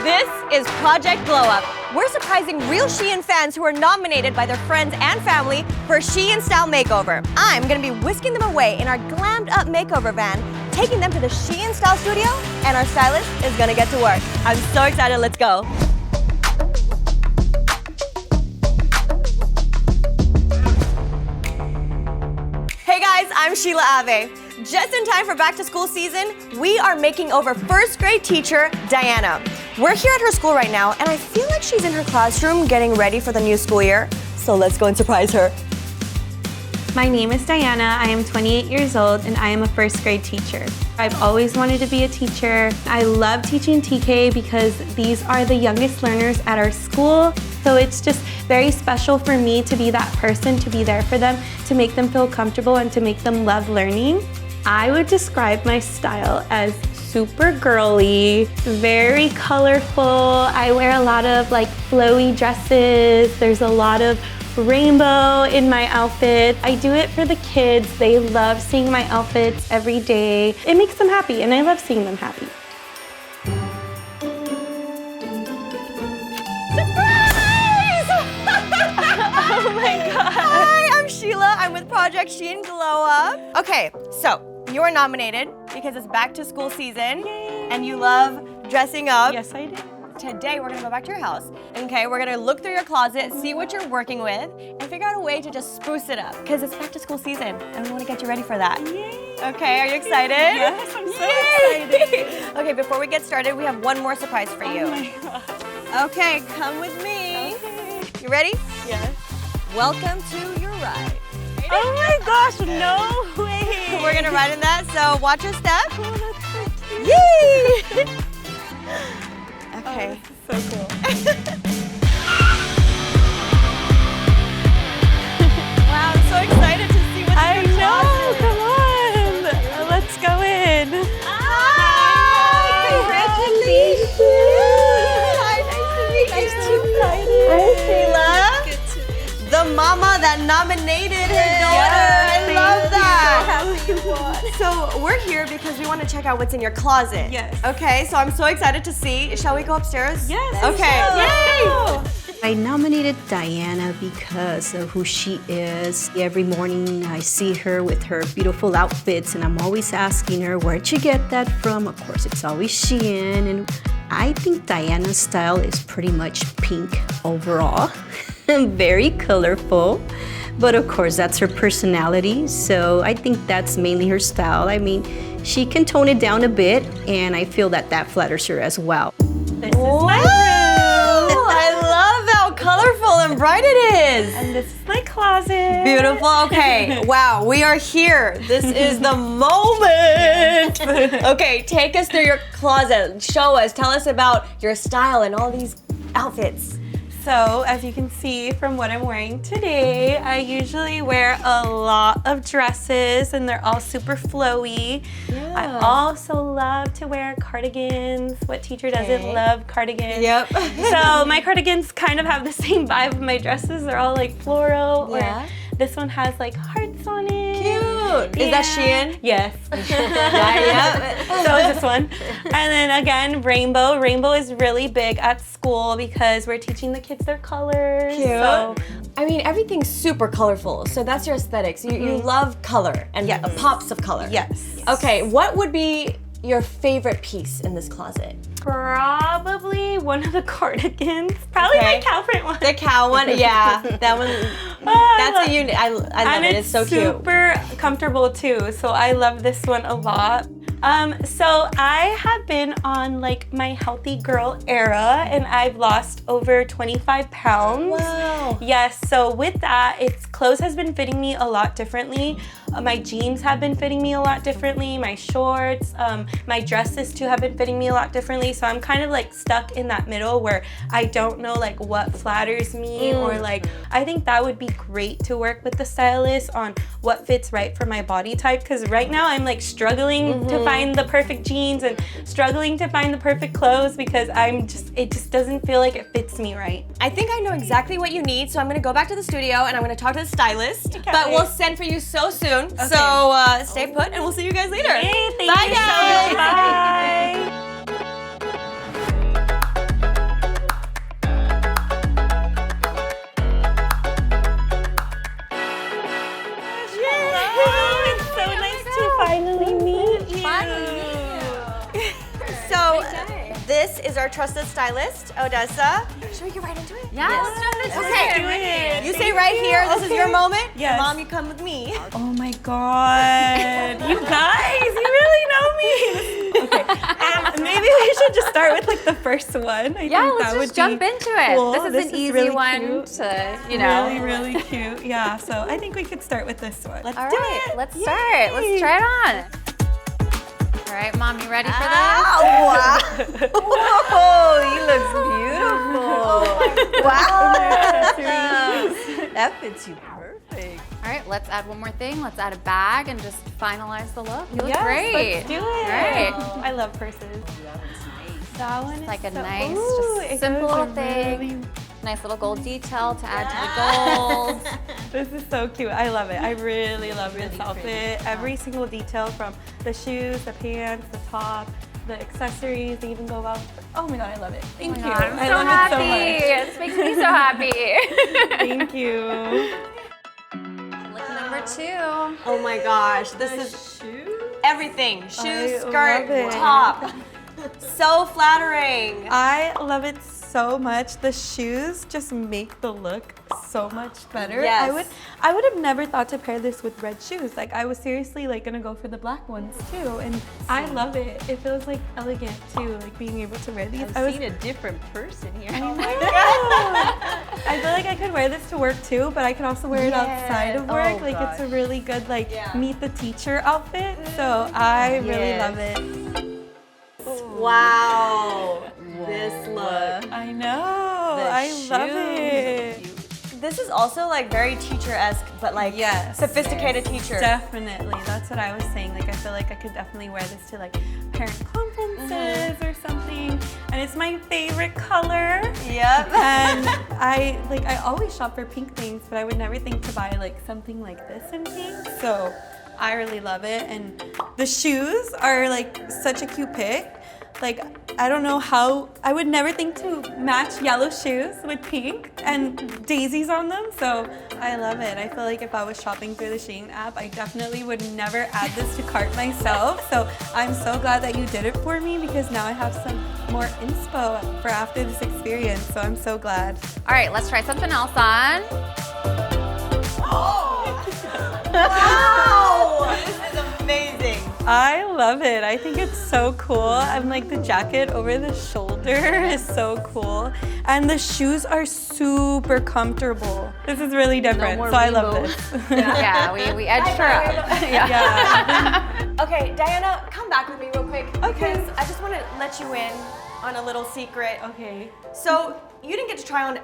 This is Project Glow Up. We're surprising real SHEIN fans who are nominated by their friends and family for a SHEIN style makeover. I'm gonna be whisking them away in our glammed up makeover van, taking them to the SHEIN style studio, and our stylist is gonna get to work. I'm so excited, let's go. Hey guys, I'm Sheila Ave. Just in time for back to school season, we are making over first grade teacher, Diana. We're here at her school right now, and I feel like she's in her classroom getting ready for the new school year. So let's go and surprise her. My name is Diana. I am 28 years old, and I am a first grade teacher. I've always wanted to be a teacher. I love teaching TK because these are the youngest learners at our school. So it's just very special for me to be that person, to be there for them, to make them feel comfortable and to make them love learning. I would describe my style as super girly, very colorful. I wear a lot of like flowy dresses. There's a lot of rainbow in my outfit. I do it for the kids. They love seeing my outfits every day. It makes them happy, and I love seeing them happy. Oh my God. Hi, I'm Sheila. I'm with Project SHEIN Glow Up. Okay, so you are nominated because it's back to school season. Yay. And you love dressing up. Yes, I do. Today, we're gonna go back to your house. Okay, we're gonna look through your closet, see what you're working with, and figure out a way to just spruce it up because it's back to school season and we wanna get you ready for that. Yay. Okay, are you excited? Yes, I'm so excited. Okay, before we get started, we have one more surprise for you. Oh my God. Okay, come with me. Okay. You ready? Yes. Welcome to your ride. Oh my gosh, no way. We're gonna ride in that, so watch your step. Oh, that's so cute. Yay! Okay. Oh, this is so cool. Wow, I'm so excited to see what's I in your know, closet. come on. Let's go in. Hi! Congratulations! Hi, nice to meet you. Hi, Sheila. Good to meet you. The mama that nominated her daughter. Yes, I love that. Happy you won. So we're here because we want to check out what's in your closet. Yes. Okay, so I'm so excited to see. Shall we go upstairs? Yes. Okay. Let's Yay! I nominated Diana because of who she is. Every morning I see her with her beautiful outfits and I'm always asking her, where'd you get that from? Of course, it's always SHEIN. And I think Diana's style is pretty much pink overall. Very colorful. But of course, that's her personality. So I think that's mainly her style. I mean, she can tone it down a bit and I feel that that flatters her as well. This is Wow! my room. I love how colorful and bright it is. And this is my closet. Beautiful. Okay. Wow, we are here. This is the moment. Okay, take us through your closet. Show us. Tell us about your style and all these outfits. So, as you can see from what I'm wearing today, I usually wear a lot of dresses and they're all super flowy. Yeah. I also love to wear cardigans. What teacher doesn't Okay. love cardigans? Yep. So my cardigans kind of have the same vibe of my dresses. They're all like floral. Yeah. Or this one has like hearts on it. Cute. Is that SHEIN? Yes. Yeah, So is this one. And then again, rainbow. Rainbow is really big at school because we're teaching the kids their colors. Cute. So I mean, everything's super colorful. So that's your aesthetics. You love color and Yes. pops of color. yes. Okay, what would be your favorite piece in this closet? Probably one of the cardigans. Probably Okay. my cow print one. The cow one, yeah, that one. That's a unit. I love And it. It's so cute. super comfortable too. So I love this one a lot. So I have been on like my healthy girl era and I've lost over 25 pounds. Wow. Yes, so with that, clothes has been fitting me a lot differently. My jeans have been fitting me a lot differently. My shorts, my dresses too have been fitting me a lot differently. So I'm kind of like stuck in that middle where I don't know like what flatters me or like, I think that would be great to work with the stylist on what fits right for my body type. Cause right now I'm like struggling to find the perfect jeans and struggling to find the perfect clothes because it just doesn't feel like it fits me right. I think I know exactly what you need, so I'm gonna go back to the studio and I'm gonna talk to the stylist. Okay. But we'll send for you so soon. So stay put and we'll see you guys later. Hey, thank Bye, you guys. so much. Bye. This is our trusted stylist, Odessa. Should we get right into it? Yeah, let's jump into Okay. You say right here, this is your moment. Yes. Mom, you come with me. Oh my God. You guys, you really know me. Okay. Maybe we should just start with like the first one. I Yeah, think let's that just would jump be into it. cool. This is an easy really one cute. to, you know. Really, really cute. Yeah, so I think we could start with this one. Let's All do right, it. let's start. Let's try it on. All right, Mom, you ready for this? Oh, wow. Whoa, he looks beautiful. Wow. That fits you perfect. All right, let's add one more thing. Let's add a bag and just finalize the look. You look Yes, great. let's do it. Right. I love purses. That one is Like a so, nice, ooh, just it simple goes little thing. really- Nice little gold detail to add to the gold. This is so cute. I love it. I really love this outfit. Every single detail from the shoes, the pants, the top, the accessories, they even go out. Oh my God, I love it. Thank you. God, I'm I so love happy. it This makes me so happy. so much. Thank you. Look number 2. Oh my gosh, this is everything. Shoes, I skirt, love it. top. So flattering. I love it so much. The shoes just make the look so much better. Yes. I would have never thought to pair this with red shoes. Like I was seriously like gonna go for the black ones too. And I love it. It feels like elegant too, like being able to wear these. I've seen a different person here. Oh my God. I feel like I could wear this to work too, but I can also wear it outside of work. Oh, like it's a really good like Yeah. meet the teacher outfit. So I really love it. Wow. This look. I know. I love it. This is also like very teacher-esque, but like Yes. sophisticated teacher. Definitely. That's what I was saying. Like I feel like I could definitely wear this to like parent conferences or something. And it's my favorite color. Yep. And I always shop for pink things, but I would never think to buy like something like this in pink. So I really love it. And the shoes are like such a cute pick. Like, I don't know how, I would never think to match yellow shoes with pink and daisies on them. So I love it. I feel like if I was shopping through the SHEIN app, I definitely would never add this to cart myself. So I'm so glad that you did it for me because now I have some more inspo for after this experience. So I'm so glad. All right, let's try something else on. Wow. This is amazing. I love it. I think it's so cool. I'm like the jacket over the shoulder is so cool. And the shoes are super comfortable. This is really different. So I love this. Yeah, we edged her up. Yeah. Okay, Diana, come back with me real quick. Okay. Because I just want to let you in on a little secret. Okay. So you didn't get to try on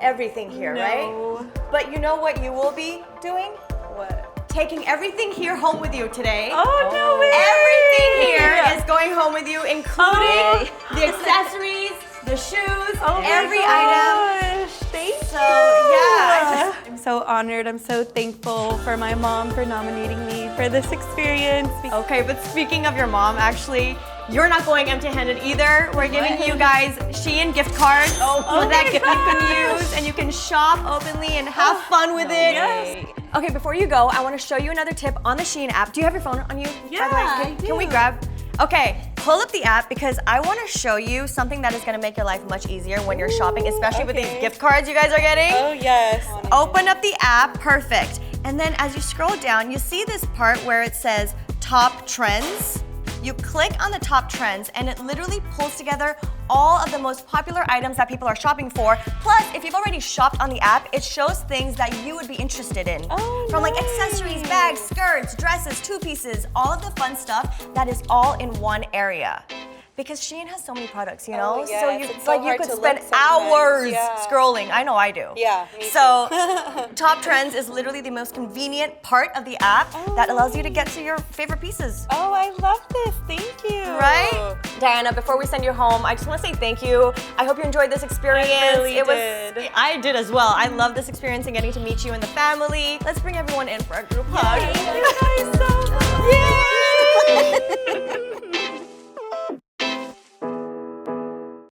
everything here, right? No. But you know what you will be doing? What? Taking everything here home with you today. Oh, no way. Everything here is going home with you, including Oh. the accessories, the shoes, Oh my every item. gosh. Thank So, you. yeah, I'm so honored. I'm so thankful for my mom for nominating me for this experience. Okay, but speaking of your mom, actually, you're not going empty-handed either. We're giving you guys SHEIN gift cards that you can use and you can shop openly and have fun with it. Yes. Okay, before you go, I want to show you another tip on the SHEIN app. Do you have your phone on you? Yeah, By the way? Can we grab? Okay, pull up the app because I want to show you something that is going to make your life much easier when you're shopping, especially with these gift cards you guys are getting. Oh, yes. Open up the app, perfect. And then as you scroll down, you see this part where it says top trends. You click on the top trends and it literally pulls together all of the most popular items that people are shopping for. Plus, if you've already shopped on the app, it shows things that you would be interested in. Oh, From like nice. accessories, bags, skirts, dresses, two pieces, all of the fun stuff that is all in one area. Because SHEIN has so many products, you know? yes, so it's it's so like you hard could to spend look sometimes, hours yeah. scrolling. I know I do. Yeah, me too. So Top Trends is literally the most convenient part of the app that allows you to get to your favorite pieces. Oh, I love this. Thank you. Right? Diana, before we send you home, I just want to say thank you. I hope you enjoyed this experience. really did. I did as well. I love this experience and getting to meet you and the family. Let's bring everyone in for a group hug. Thank you guys so much. Yay!